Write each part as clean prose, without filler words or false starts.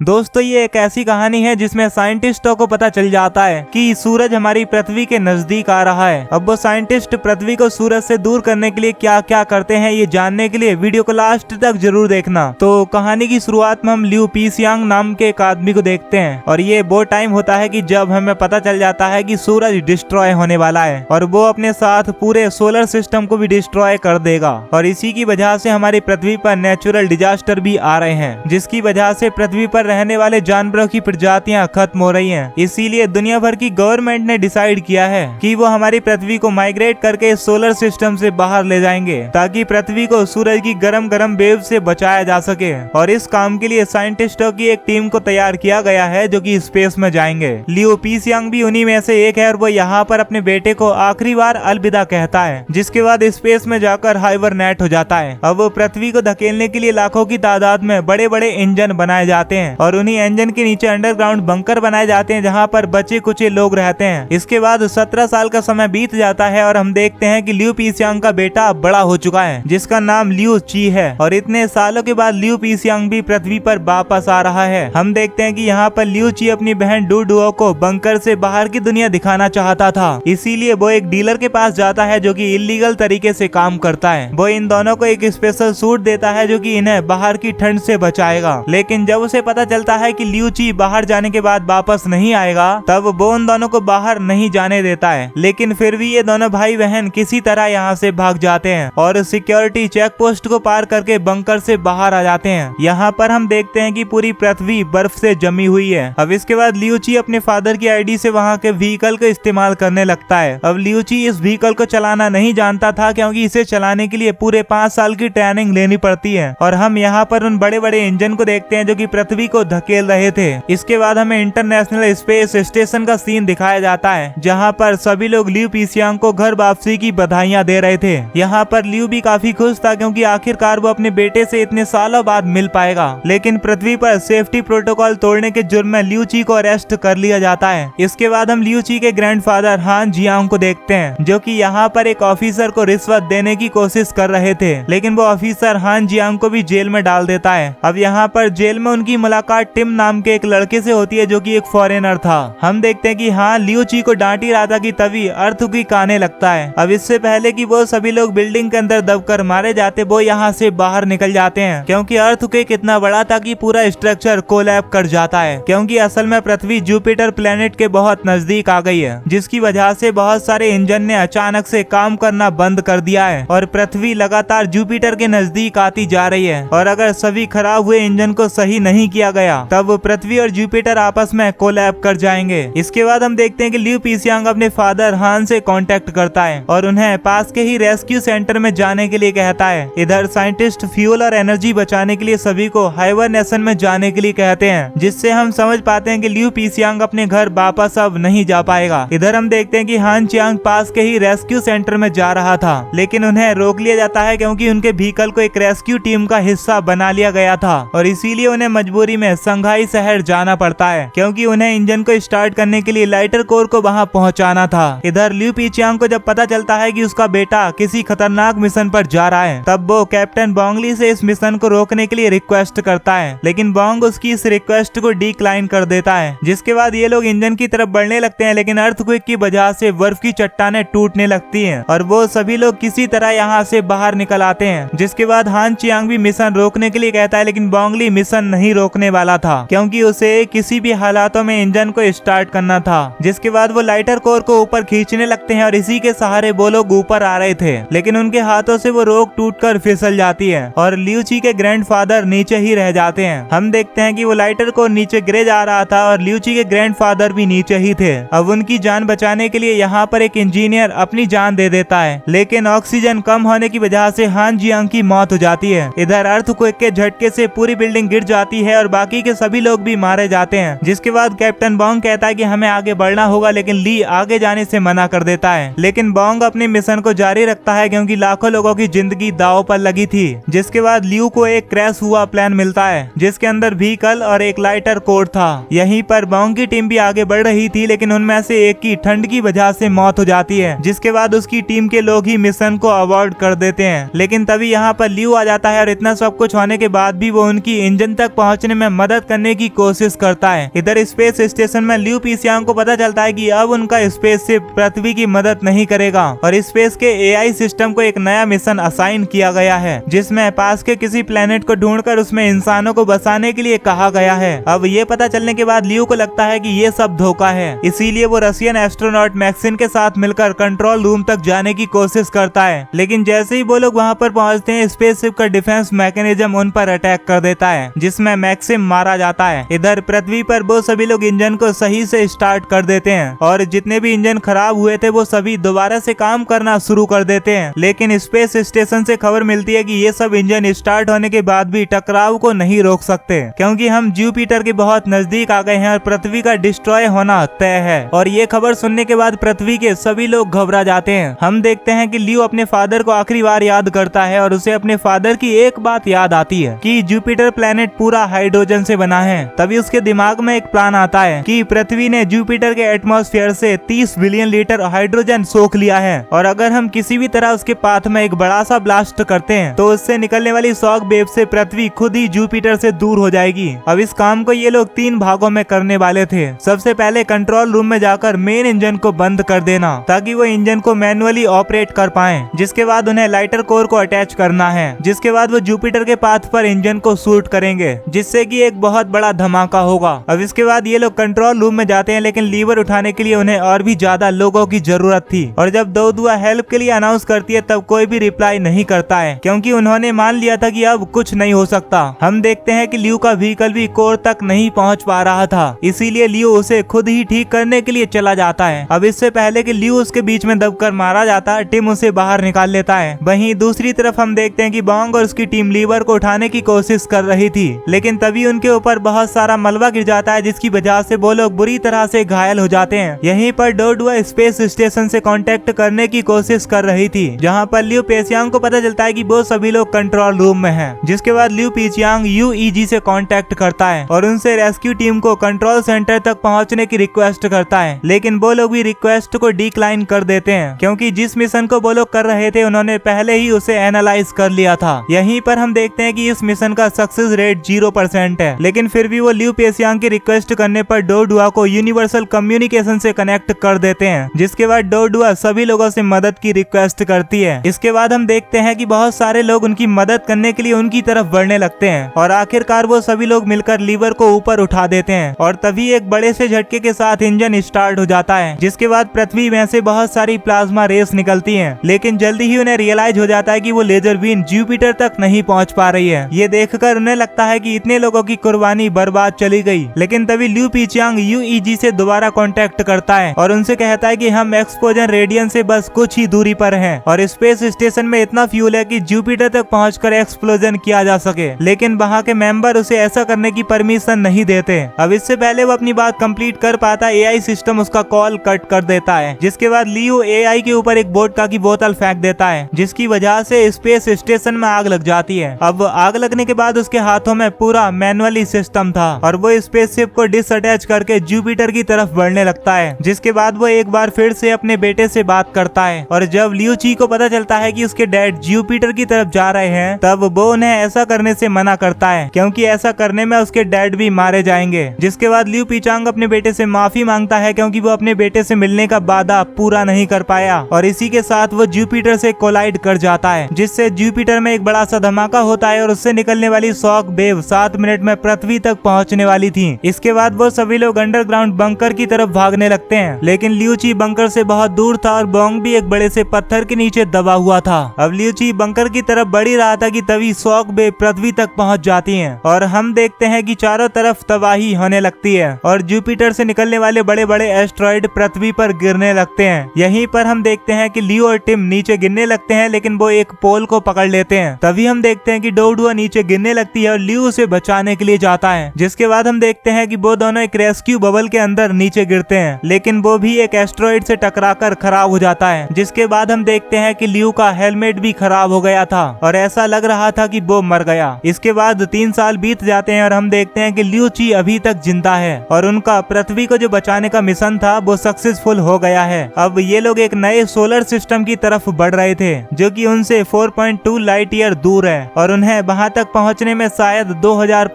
दोस्तों ये एक ऐसी कहानी है जिसमें साइंटिस्टों को पता चल जाता है कि सूरज हमारी पृथ्वी के नजदीक आ रहा है। अब वो साइंटिस्ट पृथ्वी को सूरज से दूर करने के लिए क्या क्या करते हैं ये जानने के लिए वीडियो को लास्ट तक जरूर देखना। तो कहानी की शुरुआत में हम लियू पीसियांग नाम के एक आदमी को देखते हैं और ये वो टाइम होता है कि जब हमें पता चल जाता है कि सूरज डिस्ट्रॉय होने वाला है और वो अपने साथ पूरे सोलर सिस्टम को भी डिस्ट्रॉय कर देगा और इसी की वजह से हमारी पृथ्वी पर नेचुरल डिजास्टर भी आ रहे हैं, जिसकी वजह से पृथ्वी पर रहने वाले जानवरों की प्रजातियां खत्म हो रही हैं। इसीलिए दुनिया भर की गवर्नमेंट ने डिसाइड किया है कि वो हमारी पृथ्वी को माइग्रेट करके सोलर सिस्टम से बाहर ले जाएंगे ताकि पृथ्वी को सूरज की गरम गरम वेव से बचाया जा सके। और इस काम के लिए साइंटिस्टों की एक टीम को तैयार किया गया है जो कि स्पेस में जाएंगे। लियू पीसियांग भी उन्हीं में से एक है और वो यहाँ पर अपने बेटे को आखिरी बार अलविदा कहता है, जिसके बाद स्पेस में जाकर हाइबरनेट हो जाता है। अब वो पृथ्वी को धकेलने के लिए लाखों की तादाद में बड़े बड़े इंजन बनाए जाते हैं और उन्हीं इंजन के नीचे अंडरग्राउंड बंकर बनाए जाते हैं जहाँ पर बचे कुचे लोग रहते हैं। इसके बाद 17 साल का समय बीत जाता है और हम देखते हैं कि लियू पीसियांग का बेटा बड़ा हो चुका है जिसका नाम लियू ची है और इतने सालों के बाद लियू पीसियांग भी पृथ्वी पर वापस आ रहा है। हम देखते हैं कि यहाँ पर लियू ची अपनी बहन डू डुओ को बंकर से बाहर की दुनिया दिखाना चाहता था, इसीलिए वो एक डीलर के पास जाता है जो कि इलीगल तरीके से काम करता है। वो इन दोनों को एक स्पेशल सूट देता है जो कि इन्हें बाहर की ठंड से बचाएगा। लेकिन जब उसे पता चलता है कि लियू ची बाहर जाने के बाद वापस नहीं आएगा तब वो उन दोनों को बाहर नहीं जाने देता है। लेकिन फिर भी ये दोनों भाई बहन किसी तरह यहाँ से भाग जाते हैं और सिक्योरिटी चेक पोस्ट को पार करके बंकर से बाहर आ जाते हैं। यहाँ पर हम देखते हैं कि पूरी पृथ्वी बर्फ से जमी हुई है। अब इसके बाद लियू ची अपने फादर की आईडी से वहाँ के व्हीकल का इस्तेमाल करने लगता है। अब लियू ची इस व्हीकल को चलाना नहीं जानता था क्योंकि इसे चलाने के लिए पूरे 5 साल की ट्रेनिंग लेनी पड़ती है। और हम यहाँ पर उन बड़े बड़े इंजन को देखते हैं जो कि पृथ्वी को धकेल रहे थे। इसके बाद हमें इंटरनेशनल स्पेस स्टेशन का सीन दिखाया जाता है जहाँ पर सभी लोग लियू पीसियांग को घर वापसी की बधाइयाँ दे रहे थे। यहाँ पर लियू भी काफी खुश था क्योंकि आखिरकार वो अपने बेटे से इतने सालों बाद मिल पाएगा। लेकिन पृथ्वी पर सेफ्टी प्रोटोकॉल तोड़ने के जुर्म में लियू ची को अरेस्ट कर लिया जाता है। इसके बाद हम लियू ची के ग्रैंडफादर हान जियांग को देखते हैं जो कि यहाँ पर एक ऑफिसर को रिश्वत देने की कोशिश कर रहे थे, लेकिन वो ऑफिसर हान जियांग को भी जेल में डाल देता है। अब यहाँ पर जेल में उनकी मुलाकात टिम नाम के एक लड़के से होती है जो कि एक फॉरेनर था। हम देखते हैं कि हाँ लियू ची को डांट ही रहा था कि तभी अर्थक्वेक आने लगता है। अब इससे पहले कि वो सभी लोग बिल्डिंग के अंदर दबकर मारे जाते वो यहाँ से बाहर निकल जाते हैं क्योंकि अर्थक्वेक इतना बड़ा था कि पूरा स्ट्रक्चर कोलैप्स कर जाता है क्योंकि असल में पृथ्वी जुपिटर प्लेनेट के बहुत नजदीक आ गई है, जिसकी वजह से बहुत सारे इंजन ने अचानक से काम करना बंद कर दिया है और पृथ्वी लगातार जुपिटर के नजदीक आती जा रही है। और अगर सभी खराब हुए इंजन को सही नहीं किया गया तब पृथ्वी और जुपिटर आपस में कोलैप्स कर जाएंगे। इसके बाद हम देखते हैं कि लियू पीसियांग अपने फादर हान से कांटेक्ट करता है और उन्हें पास के ही रेस्क्यू सेंटर में जाने के लिए कहता है। इधर साइंटिस्ट फ्यूल और एनर्जी बचाने के लिए सभी को हाइबरनेशन में जाने के लिए कहते हैं, जिससे हम समझ पाते हैं कि लियू पीसियांग अपने घर वापस अब नहीं जा पाएगा। इधर हम देखते हैं कि हान चियांग पास के ही रेस्क्यू सेंटर में जा रहा था, लेकिन उन्हें रोक लिया जाता है क्योंकि उनके व्हीकल को एक रेस्क्यू टीम का हिस्सा बना लिया गया था और इसीलिए उन्हें मजबूरी में संघाई शहर जाना पड़ता है क्योंकि उन्हें इंजन को स्टार्ट करने के लिए लाइटर कोर को वहां पहुंचाना था। इधर लियू पीसियांग को जब पता चलता है कि उसका बेटा किसी खतरनाक मिशन पर जा रहा है तब वो कैप्टन बोंगली से इस मिशन को रोकने के लिए रिक्वेस्ट करता है, लेकिन बोंग उसकी इस रिक्वेस्ट को डिक्लाइन कर देता है। जिसके बाद ये लोग इंजन की तरफ बढ़ने लगते हैं, लेकिन अर्थक्वेक की वजह से बर्फ की चट्टानें टूटने लगती हैं और वो सभी लोग किसी तरह यहाँ से बाहर निकल आते हैं। जिसके बाद हान चियांग भी मिशन रोकने के लिए कहता है, लेकिन बोंगली मिशन नहीं रोकने वाला था क्योंकि उसे किसी भी हालातों में इंजन को स्टार्ट करना था। जिसके बाद वो लाइटर कोर को ऊपर खींचने लगते हैं और इसी के सहारे वो लोग ऊपर आ रहे थे, लेकिन उनके हाथों से वो रोक टूटकर फिसल जाती है और लियू ची के ग्रैंडफादर नीचे ही रह जाते हैं। हम देखते हैं कि वो लाइटर कोर नीचे गिरे जा रहा था और लियू ची के ग्रैंडफादर भी नीचे ही थे। अब उनकी जान बचाने के लिए यहाँ पर एक इंजीनियर अपनी जान दे देता है, लेकिन ऑक्सीजन कम होने की वजह से हान जियांग की मौत हो जाती है। इधर अर्थक्वेक के झटके से पूरी बिल्डिंग गिर जाती है और बाकी के सभी लोग भी मारे जाते हैं। जिसके बाद कैप्टन बोंग कहता है कि हमें आगे बढ़ना होगा, लेकिन ली आगे जाने से मना कर देता है। लेकिन बोंग अपने मिशन को जारी रखता है क्योंकि लाखों लोगों की जिंदगी दांव पर लगी थी। जिसके बाद लियू को एक क्रैश हुआ प्लेन मिलता है जिसके अंदर व्हीकल और एक लाइटर कोर था। यहीं पर बोंग की टीम भी आगे बढ़ रही थी, लेकिन उनमें से एक की ठंड की वजह से मौत हो जाती है। जिसके बाद उसकी टीम के लोग ही मिशन को अवॉइड कर देते हैं, लेकिन तभी यहाँ पर लियू आ जाता है और इतना सब कुछ होने के बाद भी वो उनकी इंजन तक पहुँचने में मदद करने की कोशिश करता है। इधर स्पेस स्टेशन में लियू पीसियांग को पता चलता है कि अब उनका स्पेसशिप पृथ्वी की मदद नहीं करेगा और स्पेस के एआई सिस्टम को एक नया मिशन असाइन किया गया है, जिसमें पास के किसी प्लेनेट को ढूंढकर उसमें इंसानों को बसाने के लिए कहा गया है। अब ये पता चलने के बाद लियू को लगता है कि ये सब धोखा है, इसीलिए वो रशियन एस्ट्रोनॉट मैक्सिन के साथ मिलकर कंट्रोल रूम तक जाने की कोशिश करता है। लेकिन जैसे ही वो लोग वहाँ पर पहुँचते हैं, स्पेसशिप का डिफेंस मैकेनिज्म उन पर अटैक कर देता है, जिसमें मैक्सिम मारा जाता है। इधर पृथ्वी पर वो सभी लोग इंजन को सही से स्टार्ट कर देते हैं और जितने भी इंजन खराब हुए थे वो सभी दोबारा से काम करना शुरू कर देते हैं। लेकिन स्पेस स्टेशन से खबर मिलती है कि ये सब इंजन स्टार्ट होने के बाद भी टकराव को नहीं रोक सकते, क्योंकि हम जुपिटर के बहुत नजदीक आ गए हैं और पृथ्वी का डिस्ट्रॉय होना तय है। और ये खबर सुनने के बाद पृथ्वी के सभी लोग घबरा जाते हैं। हम देखते हैं कि लियो अपने फादर को आखिरी बार याद करता है और उसे अपने फादर की एक बात याद आती है कि जुपिटर प्लेनेट पूरा हाइड्रोजन से बना है। तभी उसके दिमाग में एक प्लान आता है कि पृथ्वी ने जुपिटर के एटमॉस्फेयर से 30 बिलियन लीटर हाइड्रोजन सोख लिया है और अगर हम किसी भी तरह उसके पाथ में एक बड़ा सा ब्लास्ट करते हैं तो उससे निकलने वाली शॉक वेव से पृथ्वी खुद ही जुपिटर से दूर हो जाएगी। अब इस काम को ये लोग 3 भागों में करने वाले थे। सबसे पहले कंट्रोल रूम में जाकर मेन इंजन को बंद कर देना ताकि वो इंजन को मैनुअली ऑपरेट कर पाए। जिसके बाद उन्हें लाइटर कोर को अटैच करना है। जिसके बाद वो जुपिटर के पाथ पर इंजन को शूट करेंगे, जिससे कि एक बहुत बड़ा धमाका होगा। अब इसके बाद ये लोग कंट्रोल रूम में जाते हैं, लेकिन लीवर उठाने के लिए उन्हें और भी ज्यादा लोगों की जरूरत थी। और जब दोदुआ हेल्प के लिए अनाउंस करती है तब कोई भी रिप्लाई नहीं करता है, क्योंकि उन्होंने मान लिया था कि अब कुछ नहीं हो सकता। हम देखते हैं कि लियो का व्हीकल भी कोर तक नहीं पहुंच पा रहा था, इसीलिए लियो उसे खुद ही ठीक करने के लिए चला जाता है। अब इससे पहले कि लियो उसके बीच में दबकर मारा जाता, टिम उसे बाहर निकाल लेता है। वहीं दूसरी तरफ हम देखते हैं कि बॉन्ग और उसकी टीम लीवर को उठाने की कोशिश कर रही थी, लेकिन तभी उनके ऊपर बहुत सारा मलबा गिर जाता है, जिसकी वजह से वो लोग बुरी तरह से घायल हो जाते हैं। यहीं पर डोडुआ स्पेस स्टेशन से कांटेक्ट करने की कोशिश कर रही थी, जहां पर लियू पेसियांग को पता चलता है कि वो सभी लोग कंट्रोल रूम में हैं। जिसके बाद लियू पेसियांग यूईजी से कांटेक्ट करता है और उनसे रेस्क्यू टीम को कंट्रोल सेंटर तक पहुंचने की रिक्वेस्ट करता है, लेकिन वो लोग भी रिक्वेस्ट को डिक्लाइन कर देते हैं, क्योंकि जिस मिशन को वो लोग कर रहे थे उन्होंने पहले ही उसे एनालाइज कर लिया था। यहीं पर हम देखते हैं कि इस मिशन का सक्सेस रेट 0% है, लेकिन फिर भी वो लियू पेसियांग की रिक्वेस्ट करने पर डोडुआ को यूनिवर्सल कम्युनिकेशन से कनेक्ट कर देते हैं। जिसके बाद डोडुआ सभी लोगों से मदद की रिक्वेस्ट करती है। इसके बाद हम देखते हैं कि बहुत सारे लोग उनकी मदद करने के लिए उनकी तरफ बढ़ने लगते हैं और आखिरकार वो सभी लोग मिलकर लीवर को ऊपर उठा देते हैं और तभी एक बड़े से झटके के साथ इंजन स्टार्ट हो जाता है। जिसके बाद पृथ्वी में से बहुत सारी प्लाज्मा रेस निकलती हैं, लेकिन जल्दी ही उन्हें रियलाइज हो जाता है कि वो लेजर बीन जुपिटर तक नहीं पहुंच पा रही है। ये देखकर उन्हें लगता है कि इतने लोगों की कुर्बानी बर्बाद चली गई। लेकिन तभी लियू पेसियांग यूईजी से दोबारा कांटेक्ट करता है और उनसे कहता है कि हम एक्सपोजर रेडियन से बस कुछ ही दूरी पर हैं और स्पेस स्टेशन में इतना फ्यूल है कि जुपिटर तक पहुंचकर एक्सप्लोजन किया जा सके, लेकिन वहाँ के मेंबर उसे ऐसा करने की परमिशन नहीं देते। अब इससे पहले वो अपनी बात कंप्लीट कर पाता, एआई सिस्टम उसका कॉल कट कर देता है। जिसके बाद लियो एआई के ऊपर एक वोडका की बोतल फेंक देता है, जिसकी वजह से स्पेस स्टेशन में आग लग जाती है। अब आग लगने के बाद उसके हाथों में पूरा मैनुअली सिस्टम था और वो स्पेसशिप को डिसअटैच करके जुपिटर की तरफ बढ़ने लगता है। जिसके बाद वो एक बार फिर से अपने बेटे से बात करता है और जब लियू ची को पता चलता है कि उसके डैड जुपिटर की तरफ जा रहे हैं, तब वो उन्हें ऐसा करने से मना करता है, क्योंकि ऐसा करने में उसके डैड भी मारे जाएंगे। जिसके बाद लियू पेसियांग अपने बेटे से माफी मांगता है, क्योंकि वो अपने बेटे से मिलने का वादा पूरा नहीं कर पाया और इसी के साथ वो जुपिटर से कोलाइड कर जाता है, जिससे जुपिटर में एक बड़ा सा धमाका होता है और उससे निकलने वाली शॉक वेव 7 मिनट में पृथ्वी तक पहुंचने वाली थी। इसके बाद वो सभी लोग अंडरग्राउंड बंकर की तरफ भागने लगते हैं, लेकिन लियू ची बंकर से बहुत दूर था और बॉन्ग भी एक बड़े से पत्थर के नीचे दबा हुआ था। अब लियू ची बंकर की तरफ बढ़ ही रहा था कि तभी शॉक वेव पृथ्वी तक पहुंच जाती हैं और हम देखते हैं कि चारों तरफ तबाही होने लगती है और जुपिटर से निकलने वाले बड़े बड़े एस्ट्रॉइड पृथ्वी पर गिरने लगते हैं। यहीं पर हम देखते हैं कि लियो और टिम नीचे गिरने लगते हैं, लेकिन वो एक पोल को पकड़ लेते हैं। तभी हम देखते हैं कि डोडुआ नीचे गिरने लगती है और लियो उसे बचाने के लिए जाता है। जिसके बाद हम देखते हैं कि वो दोनों एक रेस्क्यू बबल के अंदर नीचे गिरते हैं, लेकिन वो भी एक एस्ट्रॉइड से टकराकर खराब हो जाता है। जिसके बाद हम देखते हैं कि लियो का हेलमेट भी खराब हो गया था और ऐसा लग रहा था कि वो मर गया। इसके बाद 3 साल बीत जाते हैं और हम देखते हैं कि लियो ची अभी तक जिंदा है और उनका पृथ्वी को जो बचाने का मिशन था वो सक्सेसफुल हो गया है। अब ये लोग एक नए सोलर सिस्टम की तरफ बढ़ रहे थे, जो कि उनसे 4.2 लाइट ईयर दूर है और उन्हें वहां तक पहुंचने में शायद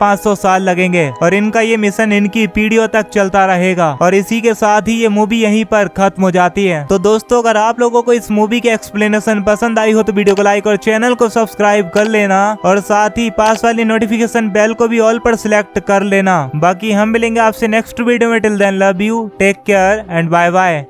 500 साल लगेंगे और इनका ये मिशन इनकी पीढ़ियों तक चलता रहेगा। और इसी के साथ ही ये मूवी यहीं पर खत्म हो जाती है। तो दोस्तों, अगर आप लोगों को इस मूवी की एक्सप्लेनेशन पसंद आई हो तो वीडियो को लाइक और चैनल को सब्सक्राइब कर लेना और साथ ही पास वाली नोटिफिकेशन बेल को भी ऑल पर सिलेक्ट कर लेना। बाकी हम मिलेंगे आपसे नेक्स्ट वीडियो में। Till then love you, take care and bye bye.